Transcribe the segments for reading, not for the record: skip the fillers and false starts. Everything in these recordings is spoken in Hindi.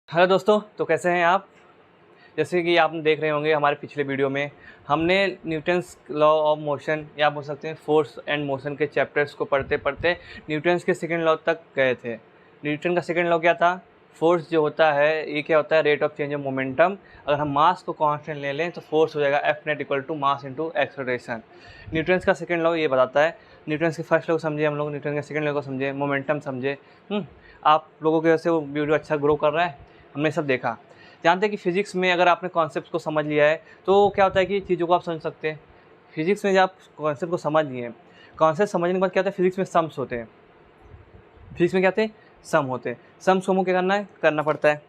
हेलो दोस्तों, तो कैसे हैं आप। जैसे कि आपने देख रहे होंगे हमारे पिछले वीडियो में हमने न्यूटन्स लॉ ऑफ मोशन या बोल सकते हैं फोर्स एंड मोशन के चैप्टर्स को पढ़ते पढ़ते न्यूटन्स के सेकंड लॉ तक गए थे। न्यूटन का सेकंड लॉ क्या था? फोर्स जो होता है ये क्या होता है? Rate of change of momentum. अगर हम मास को कांस्टेंट ले लें तो फोर्स हो जाएगा F net equal to mass into acceleration. Newton's का सेकंड लॉ ये बताता है। न्यूटन्स के फर्स्ट लॉ को समझे हम लोग, न्यूटन के सेकंड लॉ को समझे, मोमेंटम समझे। आप लोगों की वजह से वो वीडियो अच्छा ग्रो कर रहा है, हमने सब देखा। जानते हैं कि फिजिक्स में अगर आपने कॉन्सेप्ट को समझ लिया है तो क्या होता है कि चीज़ों को आप समझ सकते हैं। फिजिक्स में जब आप कॉन्सेप्ट को समझ लिए, कॉन्सेप्ट समझने के बाद क्या होता है, फिजिक्स में सम्स होते हैं। फिजिक्स में क्या होते हैं? सम होते हैं। सम्स को क्या करना है? करना पड़ता है।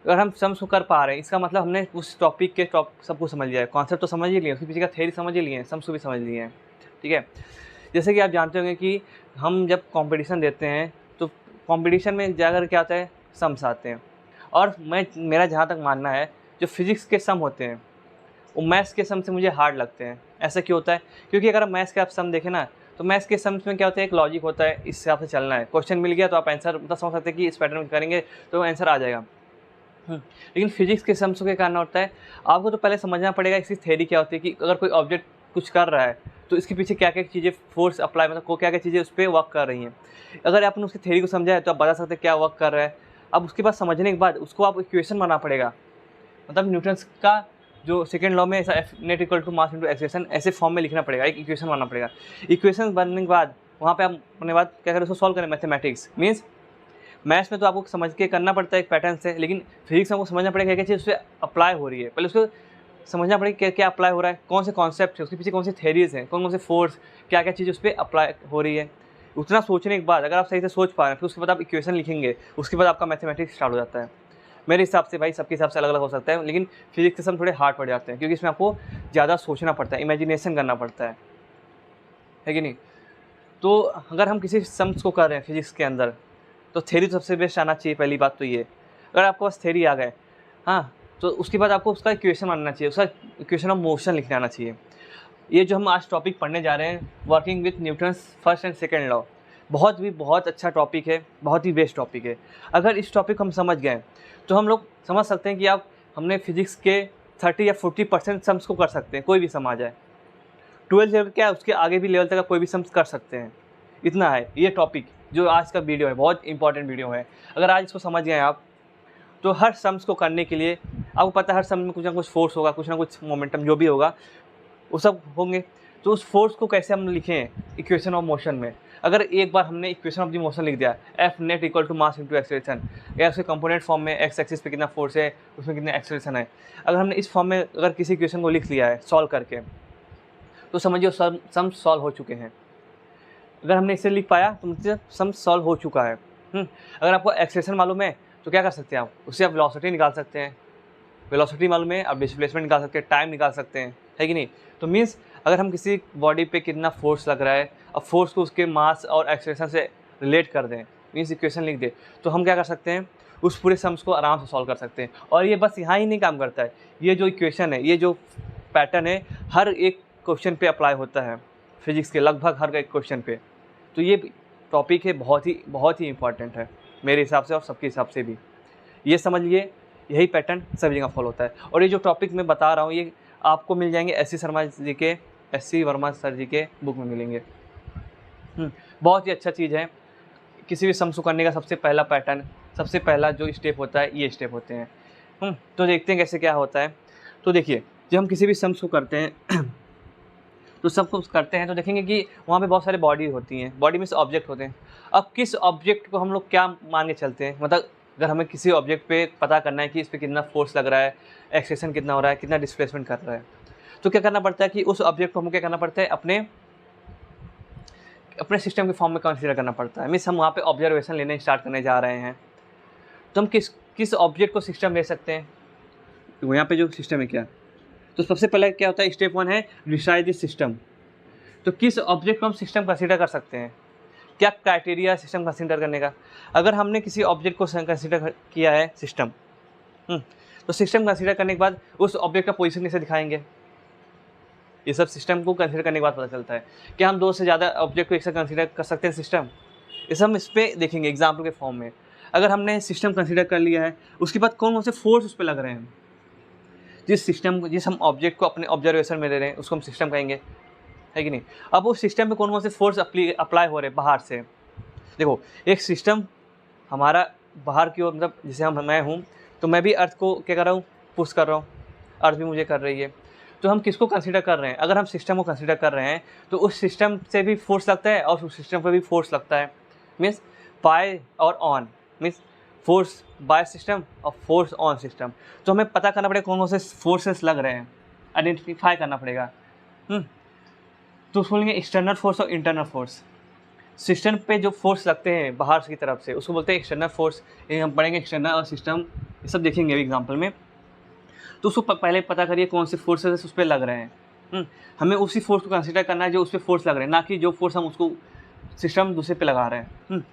अगर हम सम्स को कर पा रहे हैं इसका मतलब हमने उस टॉपिक के सब कुछ समझ लिया है। कॉन्सेप्ट तो समझ ही लिए, उसके पीछे का थ्योरी समझ ही लिए हैं, सम्स को भी समझ लिए हैं। ठीक है। जैसे कि आप जानते होंगे कि हम जब कॉम्पिटिशन देते हैं तो कॉम्पिटिशन में जाकर क्या होता है? सम्स आते हैं। और मेरा जहाँ तक मानना है जो फिज़िक्स के सम होते हैं वो मैथ्स के सम से मुझे हार्ड लगते हैं। ऐसा क्यों होता है? क्योंकि अगर आप मैथ्स के आप सम देखें ना तो मैथ्स के सम्स में क्या होता है, एक लॉजिक होता है, इस हिसाब से चलना है। क्वेश्चन मिल गया तो आप आंसर मतलब समझ सकते हैं कि इस पैटर्न में करेंगे तो आंसर आ जाएगा। लेकिन फिजिक्स के सम्स के कारण होता है आपको तो पहले समझना पड़ेगा इसकी थ्योरी क्या होती है कि अगर कोई ऑब्जेक्ट कुछ कर रहा है तो इसके पीछे क्या क्या चीज़ें फोर्स अप्लाई मतलब को क्या क्या चीज़ें उस पर वर्क कर रही हैं। अगर आपने उसकी थ्योरी को समझा है तो आप बता सकते हैं क्या वर्क कर रहा है। अब उसके बाद समझने के बाद उसको आप इक्वेशन बनाना पड़ेगा। मतलब न्यूटन्स का जो सेकंड लॉ में ऐसा F net equal to mass into acceleration ऐसे फॉर्म में लिखना पड़ेगा, एक इक्वेशन बनाना पड़ेगा। इक्वेशन बनने के बाद वहाँ पे आप अपने बाद क्या करें, उसको सॉल्व करें। मैथमेटिक्स मीन्स मैथ्स में तो आपको समझ के करना पड़ता है एक पैटर्न से, लेकिन फिजिक्स में आपको समझना पड़ेगा क्या चीज़ उस पर अप्लाई हो रही है। पहले उसको समझना पड़ेगा क्या क्या अप्लाई हो रहा है, कौन से कॉन्सेप्ट है, उसके पीछे कौन सी थेरीज हैं, कौन कौन से फोर्स, क्या क्या चीज़ उस पर अप्लाई हो रही है। उतना सोचने के बाद अगर आप सही से सोच पा रहे हैं फिर उसके बाद आप इक्वेशन लिखेंगे, उसके बाद आपका मैथमेटिक्स स्टार्ट हो जाता है। मेरे हिसाब से भाई सबके हिसाब से अलग अलग हो सकता है, लेकिन फिजिक्स के सम थोड़े हार्ड पड़ जाते हैं क्योंकि इसमें आपको ज़्यादा सोचना पड़ता है, इमेजिनेशन करना पड़ता है कि नहीं। तो अगर हम किसी सम्स को कर रहे हैं फिजिक्स के अंदर तो थ्योरी तो सबसे बेस्ट आना चाहिए। पहली बात तो ये, अगर आपके पास थ्योरी आ गए हाँ तो उसके बाद आपको उसका इक्वेशन आना चाहिए, उसका इक्वेशन ऑफ मोशन लिखना आना चाहिए। ये जो हम आज टॉपिक पढ़ने जा रहे हैं, working with Newton's first and second law, बहुत अच्छा टॉपिक है, बहुत ही बेस्ट टॉपिक है। अगर इस टॉपिक को हम समझ गए तो हम लोग समझ सकते हैं कि आप हमने फिजिक्स के 30 या 40% सम्स को कर सकते हैं, कोई भी सम आ जाए। 12 लेवल क्या है उसके आगे भी लेवल तक आप कोई भी सम्स कर सकते हैं। इतना है ये टॉपिक जो आज का वीडियो है, बहुत इंपॉर्टेंट वीडियो है। अगर आज इसको समझ गए आप तो हर सम्स को करने के लिए आपको पता है हर सम में कुछ ना कुछ फोर्स होगा, कुछ ना कुछ मोमेंटम जो भी होगा वो सब होंगे। तो उस फोर्स को कैसे हम लिखें इक्वेशन ऑफ मोशन में? अगर एक बार हमने इक्वेशन ऑफ द मोशन लिख दिया F net equal to mass into acceleration, या उसके कंपोनेंट फॉर्म में एक्स एक्सिस पे कितना फोर्स है, उसमें कितना एक्सेलरेशन है, अगर हमने इस फॉर्म में अगर किसी इक्वेशन को लिख लिया है सॉल्व करके तो समझिए सम सॉल्व हो चुके हैं। अगर हमने इसे लिख पाया तो मतलब सम सॉल्व हो चुका है। अगर आपको एक्सेलरेशन मालूम है तो क्या कर सकते हैं आप, उससे आप वेलोसिटी निकाल सकते हैं। वेलोसिटी मालूम है आप डिस्प्लेसमेंट निकाल सकते हैं, टाइम निकाल सकते हैं, है कि नहीं। तो मीन्स अगर हम किसी बॉडी पे कितना फोर्स लग रहा है, अब फोर्स को उसके मास और एक्सेलरेशन से रिलेट कर दें, मीन्स इक्वेशन लिख दें, तो हम क्या कर सकते हैं, उस पूरे सम्स को आराम से सॉल्व कर सकते हैं। और ये बस यहाँ ही नहीं काम करता है, ये जो इक्वेशन है, ये जो पैटर्न है, हर एक क्वेश्चन पे अप्लाई होता है, फिजिक्स के लगभग हर एक क्वेश्चन पे। तो ये टॉपिक है बहुत ही इंपॉर्टेंट है मेरे हिसाब से और सबके हिसाब से भी। ये समझ लिए, यही पैटर्न सभी जगह फॉलो होता है। और ये जो टॉपिक मैं बता रहा हूँ ये आपको मिल जाएंगे एस सी वर्मा सर जी के बुक में मिलेंगे। बहुत ही अच्छा चीज़ है। किसी भी सम्स को करने का सबसे पहला पैटर्न, सबसे पहला जो स्टेप होता है ये स्टेप होते हैं। तो देखते हैं कैसे क्या होता है। तो देखिए जब हम किसी भी सम्स को करते हैं तो सब कुछ करते हैं तो देखेंगे कि वहाँ पे बहुत सारे बॉडी होती हैं, बॉडी में से ऑब्जेक्ट होते हैं। अब किस ऑब्जेक्ट को हम लोग क्या मान के चलते हैं, मतलब अगर हमें किसी ऑब्जेक्ट पे पता करना है कि इस पर कितना फोर्स लग रहा है, एक्सेलरेशन कितना हो रहा है, कितना डिस्प्लेसमेंट कर रहा है, तो क्या करना पड़ता है कि उस ऑब्जेक्ट को हमें क्या करना पड़ता है, अपने सिस्टम के फॉर्म में कंसीडर करना पड़ता है। मीन्स हम वहाँ पे ऑब्जर्वेशन लेने स्टार्ट करने जा रहे हैं तो हम किस ऑब्जेक्ट को सिस्टम ले सकते हैं। तो यहाँ पे जो सिस्टम है क्या, तो सबसे पहले क्या होता है, स्टेप 1 है डिसाइड द सिस्टम। तो किस ऑब्जेक्ट को हम सिस्टम कंसीडर कर सकते हैं, क्या क्राइटेरिया सिस्टम कंसीडर करने का। अगर हमने किसी ऑब्जेक्ट को कंसीडर किया है सिस्टम, तो सिस्टम कंसीडर करने के बाद उस ऑब्जेक्ट का पोजीशन कैसे दिखाएंगे, ये सब सिस्टम को कंसीडर करने के बाद पता चलता है। क्या हम 2 से ज़्यादा ऑब्जेक्ट को एक साथ कंसीडर कर सकते हैं सिस्टम, ये सब हम इस पर देखेंगे एग्जाम्पल के फॉर्म में। अगर हमने सिस्टम कंसीडर कर लिया है, उसके बाद कौन कौन से फोर्स उस पर लग रहे हैं, जिस हम ऑब्जेक्ट को अपने ऑब्जर्वेशन में ले रहे हैं उसको हम सिस्टम कहेंगे, है कि नहीं। अब उस सिस्टम में कौन कौन से फोर्स अप्लाई हो रहे हैं बाहर से। देखो एक सिस्टम हमारा बाहर की ओर, मतलब जैसे मैं हूँ तो मैं भी अर्थ को क्या कर रहा हूँ, पुश कर रहा हूँ, अर्थ भी मुझे कर रही है। तो हम किसको कंसीडर कर रहे हैं, अगर हम सिस्टम को कंसीडर कर रहे हैं तो उस सिस्टम से भी फोर्स लगता है और उस सिस्टम पर भी फोर्स लगता है। मीन्स बाय और on, means force by system और फोर्स ऑन सिस्टम। तो हमें पता करना पड़ेगा कौन कौन से फोर्सेस लग रहे हैं, आइडेंटिफाई करना पड़ेगा। तो उसको बोलेंगे एक्सटर्नल फोर्स और इंटरनल फोर्स। सिस्टम पे जो फोर्स लगते हैं बाहर की तरफ से उसको बोलते हैं एक्सटर्नल फोर्स। ये हम पढ़ेंगे एक्सटर्नल और सिस्टम, ये सब देखेंगे अभी एग्जाम्पल में। तो उसको पहले पता करिए कौन से फोर्सेस उस पर लग रहे हैं। हमें उसी फोर्स को कंसीडर करना है जो उस पर फोर्स लग रहे हैं, ना कि जो फोर्स हम उसको सिस्टम दूसरे पे लगा रहे हैं।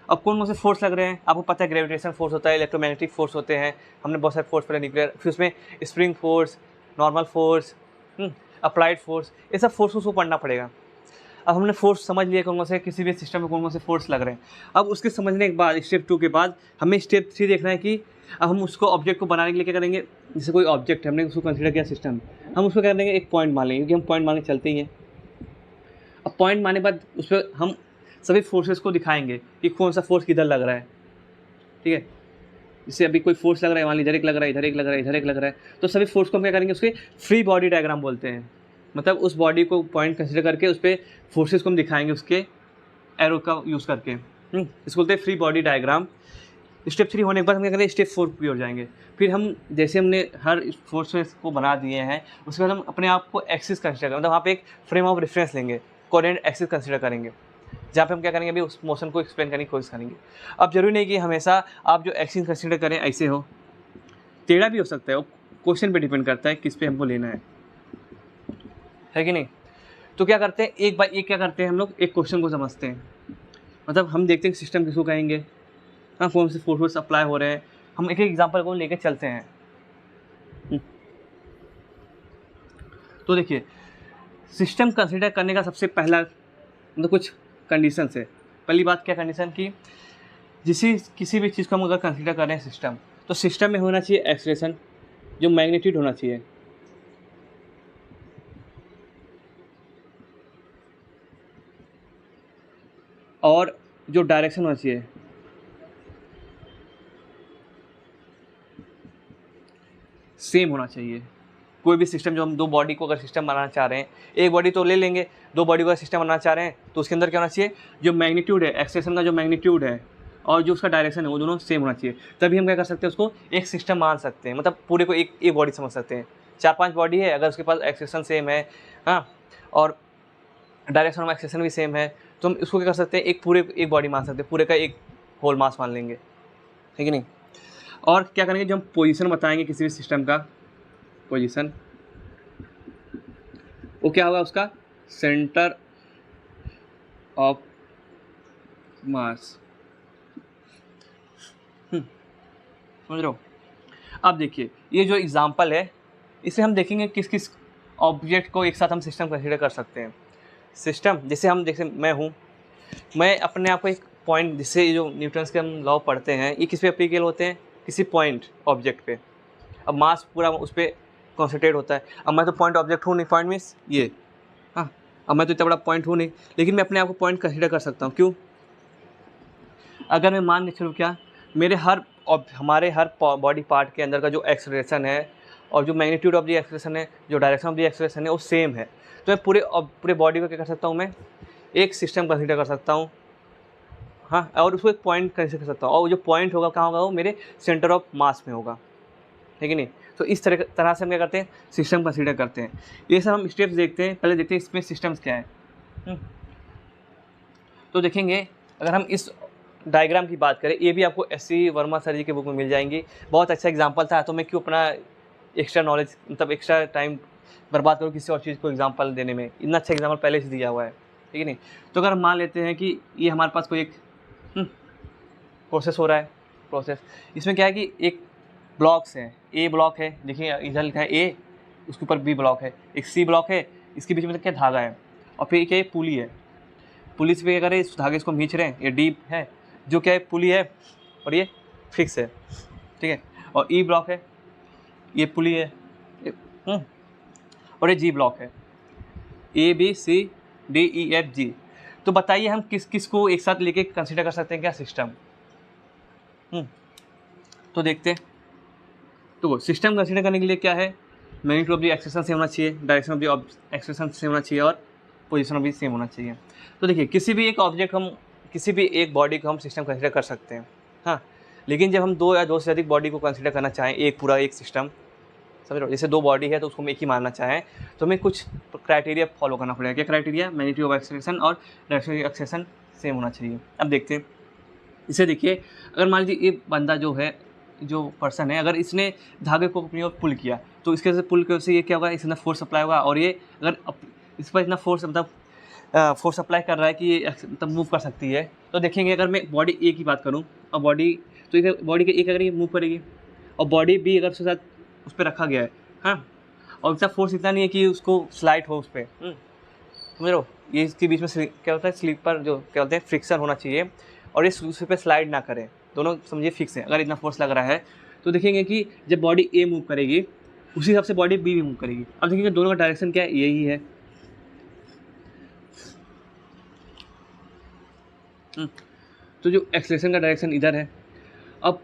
अब कौन कौन से फोर्स लग रहे हैं, आपको पता है ग्रेविटेशन फोर्स होता है, इलेक्ट्रोमैग्नेटिक फोर्स होते हैं, हमने बहुत सारे फोर्स पढ़े न्यूक्लियर, फिर उसमें spring force, normal force, applied force, ये सब फोर्स को पढ़ना पड़ेगा। अब हमने फोर्स समझ लिया कौन कौन से किसी भी सिस्टम में कौन कौन से फोर्स लग रहे हैं। अब उसके समझने के बाद स्टेप 2 के बाद हमें स्टेप 3 देखना है कि अब हम उसको ऑब्जेक्ट को बनाने के लिए क्या करेंगे। जैसे कोई ऑब्जेक्ट है, हमने उसको कंसीडर किया सिस्टम, हम उसको क्या करेंगे, एक पॉइंट मान लेंगे, क्योंकि हम पॉइंट मान के चलते ही हैं। अब पॉइंट मानने के बाद उस पर हम सभी फोर्सेस को दिखाएंगे कि कौन सा फोर्स किधर लग रहा है, ठीक है। जैसे अभी कोई फोर्स लग रहा है, मान लीजिए इधर एक लग रहा है, इधर एक लग रहा है, इधर एक लग रहा है, तो सभी फोर्स को हम क्या करेंगे, उसके फ्री बॉडी डायग्राम बोलते हैं। मतलब उस बॉडी को पॉइंट कंसीडर करके उस पर फोर्सेस को हम दिखाएंगे उसके एरो का यूज़ करके। इसको बोलते हैं फ्री बॉडी डायग्राम। स्टेप 3 होने के बाद हम क्या करेंगे, स्टेप 4 की ओर जाएंगे। फिर हम जैसे हमने हर फोर्सेस को बना दिए हैं, उसके बाद हम अपने आप को एक्सिस कंसीडर करेंगे, मतलब वहाँ पे एक फ्रेम ऑफ रेफरेंस लेंगे, कोऑर्डिनेट एक्सिस कंसीडर करेंगे, जहाँ पे हम क्या करेंगे, अभी उस मोशन को एक्सप्लेन करने की कोशिश करेंगे। अब जरूरी नहीं कि हमेशा आप जो एक्सिस कंसीडर करें ऐसे हो, टेढ़ा भी हो सकता है, वो क्वेश्चन पे डिपेंड करता है किस पे हमको लेना है कि नहीं। तो क्या करते हैं, एक बार एक क्या करते हैं हम लोग, एक क्वेश्चन को समझते हैं। मतलब हम देखते हैं सिस्टम किसको कहेंगे, हाँ कौन से फोर्स अप्लाई हो रहे हैं, हम एक एक एग्जांपल को लेके चलते हैं। तो देखिए सिस्टम कंसीडर करने का सबसे पहला मतलब कुछ कंडीशन है। पहली बात क्या कंडीशन की, किसी भी चीज़ को हम अगर कंसीडर कर रहे हैं सिस्टम, तो सिस्टम में होना चाहिए एक्सेलरेशन, जो मैग्नीट्यूड होना चाहिए, और जो डायरेक्शन होना चाहिए, सेम होना चाहिए। कोई भी सिस्टम जो हम दो बॉडी को अगर सिस्टम बनाना चाह रहे हैं, एक बॉडी तो ले लेंगे, दो बॉडी का सिस्टम बनाना चाह रहे हैं, तो उसके अंदर क्या होना चाहिए, जो मैग्नीट्यूड है, एक्सेलरेशन का जो मैग्नीट्यूड है और जो उसका डायरेक्शन है, वो दोनों सेम होना चाहिए। तभी हम क्या कर सकते हैं, उसको एक सिस्टम मान सकते हैं, मतलब पूरे को एक बॉडी समझ सकते हैं। 4-5 बॉडी है, अगर उसके पास एक्सेलरेशन सेम है, हाँ, और डायरेक्शन ऑफ एक्सेलरेशन भी सेम है, तो हम उसको क्या कर सकते हैं, एक बॉडी मान सकते हैं, पूरे का एक होल मास मान लेंगे, ठीक है नहीं। और क्या करेंगे, जो हम पोजीशन बताएंगे किसी भी सिस्टम का पोजीशन, वो क्या होगा, उसका सेंटर ऑफ मास, समझ रहे हो। अब देखिए ये जो एग्जांपल है, इसे हम देखेंगे किस किस ऑब्जेक्ट को एक साथ हम सिस्टम कंसीडर कर सकते हैं। सिस्टम जैसे हम जैसे मैं हूँ, मैं अपने आप को एक पॉइंट, जिससे जो न्यूटन्स के हम लॉ पढ़ते हैं, ये किस पे एप्लीकेबल होते हैं, किसी पॉइंट ऑब्जेक्ट पे। अब मास पूरा उस पर कॉन्सेंट्रेट होता है। अब मैं तो पॉइंट ऑब्जेक्ट हूँ नहीं, पॉइंट मीन्स ये, हाँ, अब मैं तो इतना बड़ा पॉइंट हूँ नहीं, लेकिन मैं अपने आप को पॉइंट कंसीडर कर सकता हूँ। क्यों, अगर मैं मान के चलूँ क्या, हमारे हर बॉडी पार्ट के अंदर का जो एक्सेलरेशन है और जो मैग्नीट्यूड ऑफ द एक्सेलरेशन है, जो डायरेक्शन ऑफ द एक्सेलरेशन है, वो सेम है। तो मैं पूरे बॉडी को क्या कर सकता हूँ, मैं एक सिस्टम कंसीडर कर सकता हूँ, हाँ, और उसको एक पॉइंट कंसीडर कर सकता हूँ, और जो पॉइंट होगा कहाँ होगा, वो मेरे सेंटर ऑफ मास में होगा, ठीक है नहीं। तो इस तरह से हम क्या करते हैं, सिस्टम कंसीडर करते हैं। ये सब हम स्टेप्स देखते हैं, पहले देखते हैं इसमें सिस्टम्स क्या है। तो देखेंगे, अगर हम इस डायग्राम की बात करें, ये भी आपको एस.सी. वर्मा सर जी के बुक में मिल जाएंगी। बहुत अच्छा एग्जांपल था, तो मैं क्यों अपना एक्स्ट्रा नॉलेज, मतलब एक्स्ट्रा टाइम बर्बाद करूँ किसी और चीज़ को एग्जांपल देने में, इतना अच्छा एग्जांपल पहले से दिया हुआ है, ठीक है नहीं। तो अगर हम मान लेते हैं कि ये हमारे पास कोई एक प्रोसेस हो रहा है, प्रोसेस, इसमें क्या है कि एक ब्लॉक्स है, ए ब्लॉक है, देखिए इधर लिखा है ए, उसके ऊपर बी ब्लॉक है, एक सी ब्लॉक है, इसके बीच में क्या धागा है, और फिर क्या पुली है, पुली से क्या करें, इस धागे इसको खींच रहे हैं, ये डीप है, जो क्या है पुली है, और ये फिक्स है, ठीक है। और ई ब्लॉक है, ये पुली है, और ये जी ब्लॉक है, A B C D E F G. तो बताइए हम किस किस को एक साथ लेके कंसीडर कर सकते हैं क्या सिस्टम? तो देखते हैं। तो सिस्टम कंसीडर करने के लिए क्या है, magnitude of the acceleration same होना चाहिए, direction of the acceleration same होना चाहिए, और पोजीशन भी सेम होना चाहिए। तो देखिए किसी भी एक ऑब्जेक्ट हम किसी भी एक बॉडी को हम सिस्टम कंसीडर कर सकते हैं, हाँ। लेकिन जब हम दो या दो से अधिक बॉडी को कंसीडर करना चाहें, एक पूरा एक सिस्टम, समझ रहे हो, जैसे दो बॉडी है तो उसको हम एक ही मानना चाहें, तो हमें कुछ क्राइटेरिया फॉलो करना पड़ेगा। क्या क्राइटेरिया? मैग्नीट्यूड ऑफ एक्सेलेरेशन और डायरेक्शन ऑफ एक्सेलेरेशन सेम होना चाहिए। अब देखते हैं, इसे देखिए, अगर मान लीजिए ये बंदा जो है, जो पर्सन है, अगर इसने धागे को अपनी ओर पुल किया, तो इसके वजह से पुल की वजह से ये क्या होगा, इसके अंदर फोर्स अप्लाई होगा, और ये अगर इस पर इतना फोर्स मतलब फोर्स अप्लाई कर रहा है कि ये मतलब मूव कर सकती है। तो देखेंगे अगर मैं बॉडी ए की बात करूँ, और बॉडी तो बॉडी के एक अगर ये मूव करेगी, और बॉडी बी अगर उसके साथ उस पर रखा गया है, हाँ, और इसका फोर्स इतना नहीं है कि उसको स्लाइड हो उस पर, समझ लो, ये इसके बीच में क्या होता है, स्लीपर जो क्या होते हैं, फ्रिक्शन होना चाहिए, और ये उस पर स्लाइड ना करे, दोनों समझिए फिक्स है। अगर इतना फोर्स लग रहा है तो देखेंगे कि जब बॉडी ए मूव करेगी उसी हिसाब से बॉडी बी भी मूव करेगी। अब देखेंगे दोनों का डायरेक्शन क्या है, यही है। तो जो एक्सेलरेशन का डायरेक्शन इधर है। अब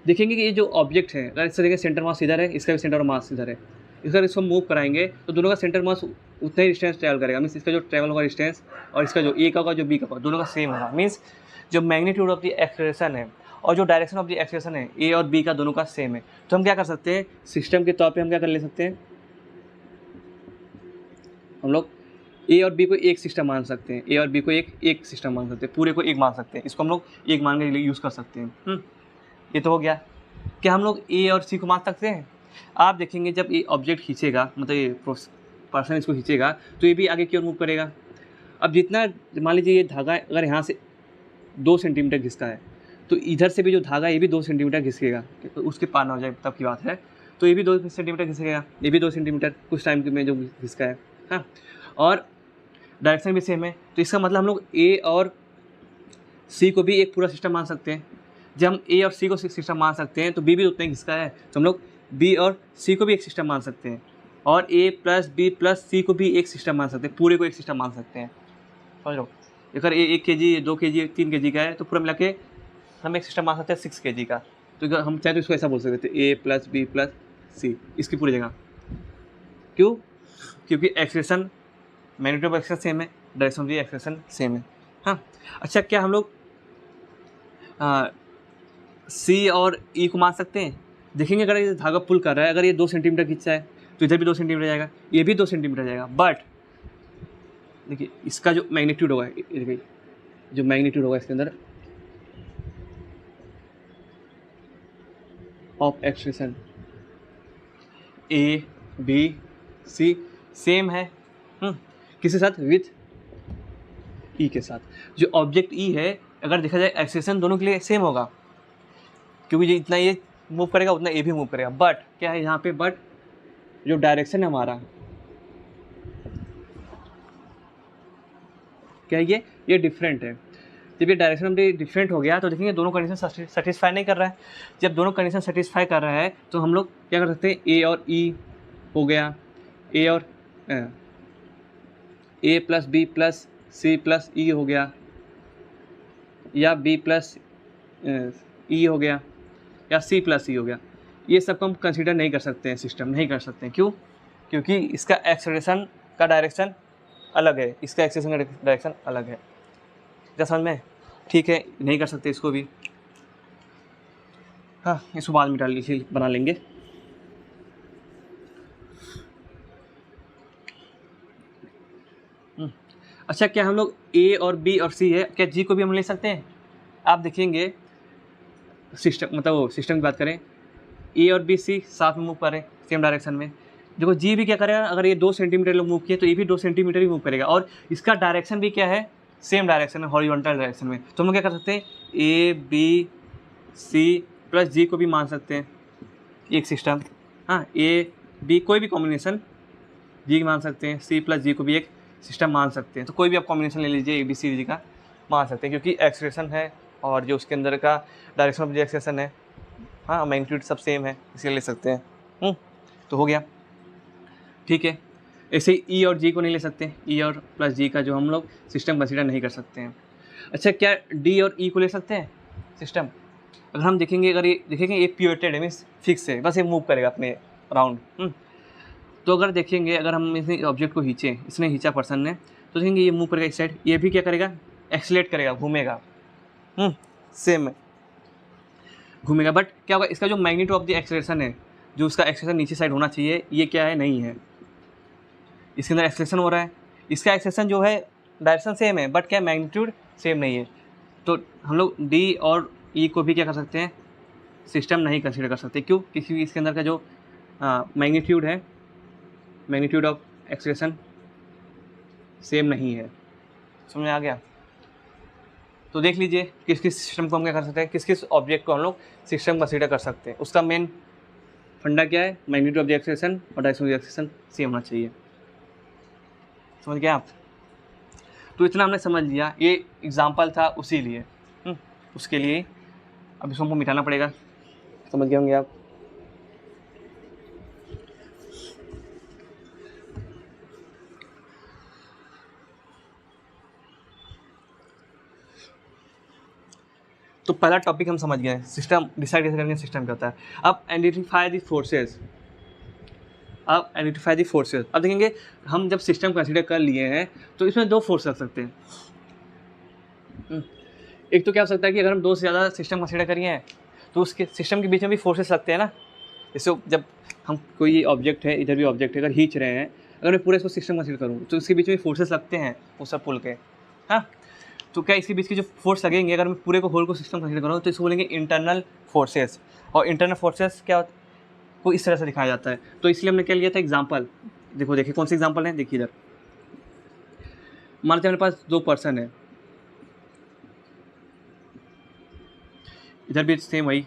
देखेंगे कि ये जो ऑब्जेक्ट है, अगर इस तरीके से सेंटर मास इधर है, इसका भी सेंटर मास इधर है, इसका इसको मूव कराएंगे तो दोनों का सेंटर मास उतना ही डिस्टेंस ट्रैवल करेगा। मीन्स इसका जो ट्रैवल होगा डिस्टेंस, और इसका जो ए का होगा, जो बी का होगा, दोनों का सेम होगा। मीन्स जो मैग्नीट्यूड ऑफ द एक्सेलरेशन है और जो डायरेक्शन ऑफ द एक्सेलरेशन है, ए और बी का दोनों का सेम है। तो हम क्या कर सकते हैं, सिस्टम के तौर पे हम क्या कर ले सकते हैं, हम लोग ए और बी को एक सिस्टम मान सकते हैं, ए और बी को एक सिस्टम मान सकते हैं, पूरे को एक मान सकते हैं। इसको हम लोग एक मान के यूज़ कर सकते हैं। ये तो हो गया। क्या हम लोग ए और सी को मान सकते हैं? आप देखेंगे जब ये ऑब्जेक्ट खींचेगा, मतलब ये पर्सन इसको खींचेगा, तो ये भी आगे की ओर मूव करेगा। अब जितना मान लीजिए ये धागा अगर यहाँ से 2 सेंटीमीटर घिसका है, तो इधर से भी जो धागा ये भी 2 सेंटीमीटर घिसकेगा, तो उसके पार ना हो जाए तब की बात है। तो ये भी 2 सेंटीमीटर घिसकेगा, ये भी 2 सेंटीमीटर कुछ टाइम में जो घिसका है, हाँ। और डायरेक्शन भी सेम है, तो इसका मतलब हम लोग ए और सी को भी एक पूरा सिस्टम मान सकते हैं। जब हम ए और सी को सिस्टम मान सकते हैं तो बी भी उतना ही घिसका है, तो हम लोग बी और सी को भी एक सिस्टम मान सकते हैं, और ए प्लस बी प्लस सी को भी एक सिस्टम मान सकते हैं, पूरे को एक सिस्टम मान सकते हैं। समझ लो, अगर ए 1 kg, 2 kg, 3 kg का है तो पूरा मिला के हम एक सिस्टम मान सकते हैं 6 kg का। तो हम चाहे तो इसको ऐसा बोल सकते थे, A plus B plus C, इसकी पूरी जगह। क्यों? क्योंकि acceleration, magnitude of acceleration same है, direction of the acceleration same है, हाँ। अच्छा, क्या हम लोग सी और ई को मान सकते हैं? देखेंगे अगर ये धागा पुल कर रहा है, अगर ये 2 सेंटीमीटर खींचा है तो इधर भी 2 सेंटीमीटर जाएगा, ये भी 2 सेंटीमीटर जाएगा। बट देखिए इसका जो मैग्नीट्यूड होगा, देखिए जो मैग्नीट्यूड होगा इसके अंदर of acceleration A B C same है, किसके साथ? विथ ई के साथ। जो ऑब्जेक्ट ई है, अगर देखा जाए एक्सेलरेशन दोनों के लिए सेम होगा, क्योंकि जितना ये मूव करेगा उतना ये भी मूव करेगा। बट क्या है यहाँ पे, बट जो डायरेक्शन है हमारा, क्या है ये डिफरेंट है। जब ये डायरेक्शन डिफरेंट हो गया तो देखेंगे दोनों कंडीशन सेटिस्फाई नहीं कर रहा है। जब दोनों कंडीशन सेटिस्फाई कर रहा है तो हम लोग क्या कर सकते हैं, ए और ई हो गया, ए और A plus B plus C plus E हो गया, या बी प्लस ई हो गया, या सी प्लस ई हो गया। ये सब को हम कंसीडर नहीं कर सकते हैं, सिस्टम नहीं कर सकते हैं। क्यों? क्योंकि इसका एक्सेलरेशन का डायरेक्शन अलग है, इसका एक्सेलरेशन का डायरेक्शन अलग है। क्या समझ में? ठीक है, नहीं कर सकते इसको भी, हाँ, इसको बाद में डाल बना लेंगे। अच्छा, क्या हम लोग ए और बी और सी है, क्या जी को भी हम ले सकते हैं? आप देखेंगे सिस्टम, मतलब वो सिस्टम की बात करें, ए और बी सी साथ में मूव करें सेम डायरेक्शन में। देखो जी भी क्या करेगा, अगर ये 2 सेंटीमीटर लोग मूव किए तो ये भी 2 सेंटीमीटर ही मूव करेगा, और इसका डायरेक्शन भी क्या है, सेम डायरेक्शन है, हॉरिजॉन्टल डायरेक्शन में। तो हम लोग क्या कर सकते हैं, ए बी सी प्लस जी को भी मान सकते हैं एक सिस्टम, हाँ। ए बी कोई भी कॉम्बिनेशन जी मान सकते हैं, सी प्लस जी को भी एक सिस्टम मान सकते हैं। तो कोई भी आप कॉम्बिनेशन ले लीजिए, ए बी सी जी का मान सकते हैं, क्योंकि एक्सेलरेशन है और जो उसके अंदर का डायरेक्शन ऑफ द एक्सेलेरेशन है, हाँ मैग्नीट्यूड सब सेम है, इसलिए ले सकते हैं। तो हो गया, ठीक है। ऐसे ई और जी को नहीं ले सकते, ई और प्लस जी का जो हम लोग सिस्टम कंसीडर नहीं कर सकते हैं। अच्छा, क्या डी और ई को ले सकते हैं सिस्टम? अगर हम देखेंगे, अगर ये देखेंगे ये पिवटेड है, मीन्स फिक्स है, बस ये मूव करेगा अपने राउंड। तो अगर देखेंगे, अगर हम इस ऑब्जेक्ट को खींचे, इसने खींचा पर्सन ने, तो देखेंगे ये मूव करेगा इस साइड, ये भी क्या करेगा, एक्सीलरेट करेगा, घूमेगा, सेम है, घूमेगा। बट क्या होगा, इसका जो मैग्नीट्यूड ऑफ द एक्सेलरेशन है, जो उसका एक्सेलरेशन नीचे साइड होना चाहिए, ये क्या है, नहीं है। इसके अंदर एक्सेलरेशन हो रहा है, इसका एक्सेलरेशन जो है डायरेक्शन सेम है, बट क्या मैग्नीट्यूड सेम नहीं है। तो हम लोग डी और ई को भी क्या कर सकते हैं, सिस्टम नहीं कंसीडर कर सकते। क्यों? किसी इसके अंदर का जो मैग्नीट्यूड है, मैग्नीट्यूड ऑफ एक्सेलरेशन सेम नहीं है। समझ में आ गया? तो देख लीजिए किस किस सिस्टम को हम क्या कर सकते हैं, किस किस ऑब्जेक्ट को हम लोग सिस्टम कंसीडर कर सकते हैं। उसका मेन फंडा क्या है, मैग्नीट्यूड ऑफ द एक्सेलरेशन और direction of the acceleration same होना चाहिए। समझ गए आप? तो इतना हमने समझ लिया, ये एग्जाम्पल था उसी लिए, उसके लिए। अब इसको हमको मिटाना पड़ेगा, समझ गए होंगे आप। तो पहला टॉपिक हम समझ गए, सिस्टम डिसाइड कैसे करेंगे, सिस्टम क्या होता है। अब आइडेंटिफाई द फोर्सेस, अब आइडेंटिफाई द फोर्सेस। अब देखेंगे हम जब सिस्टम कंसीडर कर लिए हैं तो इसमें दो फोर्स लग सकते हैं। एक तो क्या हो सकता है कि अगर हम दो से ज़्यादा सिस्टम कंसीडर करिए हैं तो उसके सिस्टम के बीच में भी फोर्सेस लगते हैं ना। जैसे जब हम कोई ऑब्जेक्ट है, इधर भी ऑब्जेक्ट है, अगर खींच रहे हैं, अगर मैं पूरे इसको सिस्टम कंसीडर करूँ तो इसके बीच में फोर्सेस लगते हैं वो सब पुल के, हाँ। तो क्या इसके बीच के जो फोर्स लगेंगे, अगर मैं पूरे को होल को सिस्टम कंसीडर करूँ तो इसको बोलेंगे इंटरनल फोर्सेस। और इंटरनल फोर्सेस क्या को इस तरह से दिखाया जाता है। तो इसलिए हमने क्या लिया था एग्जाम्पल, देखिए कौन से एग्जाम्पल है, देखिए इधर मानते हैं मेरे पास दो पर्सन है, इधर भी सेम वही,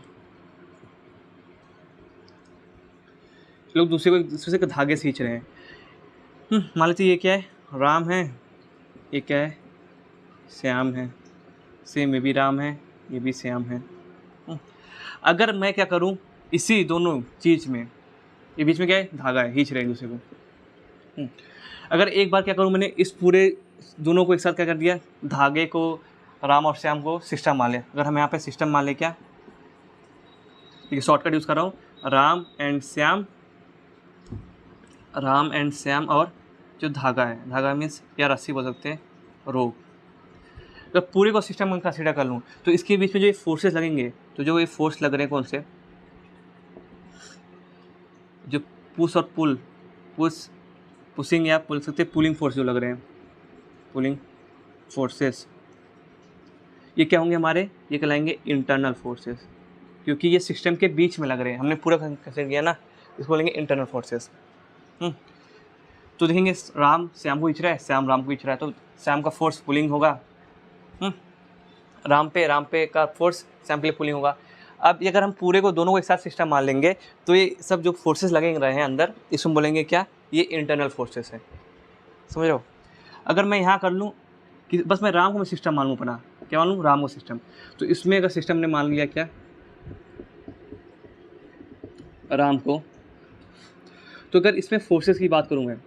लोग दूसरे से धागे से खींच रहे हैं। मान लेते ये क्या है, राम है, ये क्या है, श्याम है, सेम ये भी राम है, ये भी श्याम है। अगर मैं क्या करूं, इसी दोनों चीज़ में, ये बीच में क्या है, धागा है, खींच रहे हैं दूसरे को। अगर एक बार क्या करूं, मैंने इस पूरे दोनों को एक साथ क्या कर दिया, धागे को, राम और श्याम को सिस्टम मान लिया। अगर हम यहाँ पे सिस्टम मान ले, क्या, ठीक है, शॉर्टकट यूज़ कर रहा हूँ, राम एंड श्याम और जो धागा है, धागा मीन्स या रस्सी बोल सकते हैं, रोप। जब पूरे को सिस्टम में कंसीडर कर लूँ तो इसके बीच में जो ये फोर्सेस लगेंगे, तो जो ये फोर्स लग रहे हैं कौन से, जो पुश और पुल, पुशिंग या बोल सकते हैं पुलिंग फोर्स जो लग रहे हैं, पुलिंग फोर्सेस, ये क्या होंगे हमारे, ये कहलाएंगे इंटरनल फोर्सेस, क्योंकि ये सिस्टम के बीच में लग रहे हैं। हमने पूरा कंसीडर किया ना, इसको बोलेंगे इंटरनल फोर्सेस। तो देखेंगे राम श्याम को खींच रहा है, श्याम राम को खींच रहा है, तो श्याम का फोर्स पुलिंग होगा, राम पे का फोर्स श्याम के लिए पुलिंग होगा। अब ये अगर हम पूरे को दोनों को एक साथ सिस्टम मान लेंगे तो ये सब जो फोर्सेस लगे रहे हैं अंदर, इसमें बोलेंगे क्या, ये इंटरनल फोर्सेस है। समझ रहे हो? अगर मैं यहाँ कर लूँ कि बस मैं राम को मैं सिस्टम मान लूँ अपना, क्या मान लूँ, राम को सिस्टम, तो इसमें अगर सिस्टम ने मान लिया क्या, राम को, तो अगर इसमें फोर्सेस की बात करूँ मैं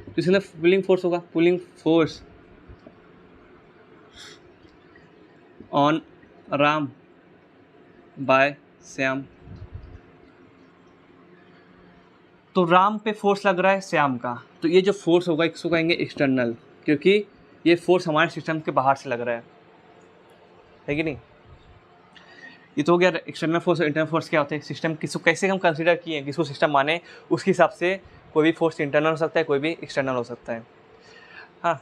तो इसमें पुलिंग फोर्स होगा, pulling force on Ram by Shyam. तो राम पे फोर्स लग रहा है श्याम का, तो ये जो फोर्स होगा इसको कहेंगे एक्सटर्नल, क्योंकि ये फोर्स हमारे सिस्टम के बाहर से लग रहा है कि नहीं। ये तो हो गया एक्सटर्नल फोर्स और इंटरनल फोर्स क्या होते हैं, सिस्टम किसको कैसे हम कंसीडर किए, किसको सिस्टम माने, उसके हिसाब से कोई भी फोर्स इंटरनल हो सकता है, कोई भी एक्सटर्नल हो सकता है। हाँ,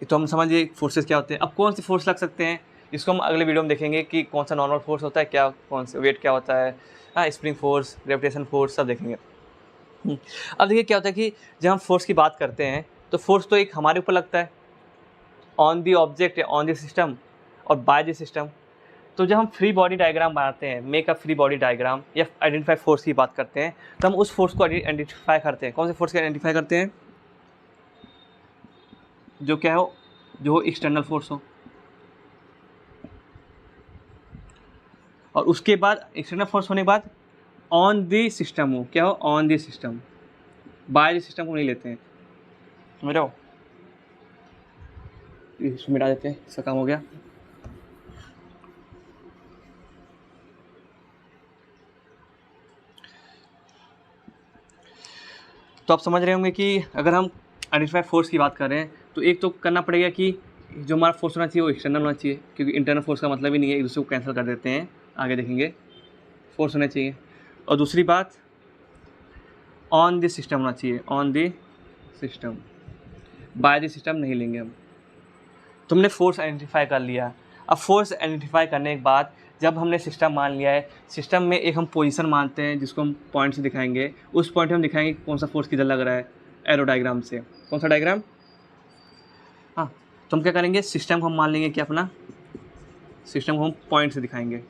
ये तो हम समझिए फोर्सेस क्या होते हैं। अब कौन से फोर्स लग सकते हैं, इसको हम अगले वीडियो में देखेंगे कि कौन सा नॉर्मल फोर्स होता है, क्या कौन से वेट क्या होता है, हाँ, स्प्रिंग फोर्स, ग्रेविटेशन फोर्स, सब देखेंगे। अब देखिए क्या होता है कि जब हम फोर्स की बात करते हैं तो फोर्स तो एक हमारे ऊपर लगता है, ऑन दी ऑब्जेक्ट या ऑन दी सिस्टम और बाय द सिस्टम। तो जब हम फ्री बॉडी डायग्राम बनाते हैं, make a free body diagram, या आइडेंटिफाई फोर्स की बात करते हैं, तो हम उस फोर्स को आइडेंटिफाई करते हैं। कौन से फोर्स को आइडेंटिफाई करते हैं, जो क्या हो, जो एक्सटर्नल फोर्स हो, और उसके बाद एक्सटर्नल फोर्स होने के बाद ऑन दी सिस्टम हो, क्या हो, on the system, by the system को नहीं लेते हैं, समझ रहे हो। इसको मिटा देते हैं, इसका काम हो गया। तो आप समझ रहे होंगे कि अगर हम आइडेंटिफाई फोर्स की बात कर रहे हैं तो एक तो करना पड़ेगा कि जो हमारा फोर्स होना चाहिए वो एक्सटर्नल होना चाहिए, क्योंकि इंटरनल फोर्स का मतलब ही नहीं है, एक दूसरे को कैंसिल कर देते हैं, आगे देखेंगे, फोर्स होना चाहिए। और दूसरी बात ऑन द सिस्टम होना चाहिए, on the system, by the system नहीं लेंगे हम। तुमने फोर्स आइडेंटिफाई कर लिया। अब फोर्स आइडेंटिफाई करने के बाद जब हमने सिस्टम मान लिया है, सिस्टम में एक हम पोजीशन मानते हैं जिसको हम पॉइंट से दिखाएंगे, उस पॉइंट में हम दिखाएंगे कौन सा फोर्स किधर लग रहा है, एरो डायग्राम से। कौन सा डायग्राम, हाँ, तो हम क्या करेंगे, सिस्टम को हम मान लेंगे कि अपना सिस्टम को हम पॉइंट से दिखाएंगे,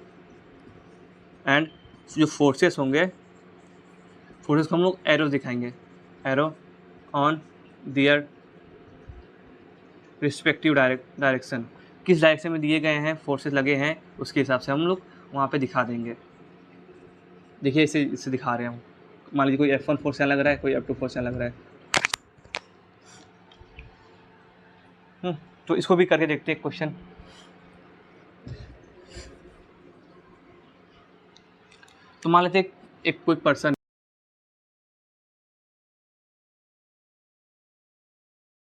एंड जो फोर्सेस होंगे, फोर्सेस को हम लोग एरो दिखाएंगे, arrow on their respective direction, किस डायरेक्शन में दिए गए हैं फोर्सेस लगे हैं उसके हिसाब से हम लोग वहाँ पे दिखा देंगे। देखिए इसे दिखा रहे हैं हम, मान लीजिए कोई F1 फोर्स यहाँ लग रहा है, कोई F2 फोर्स यहाँ लग रहा है। तो इसको भी करके देखते हैं क्वेश्चन। तो मान लेते हैं एक कोई पर्सन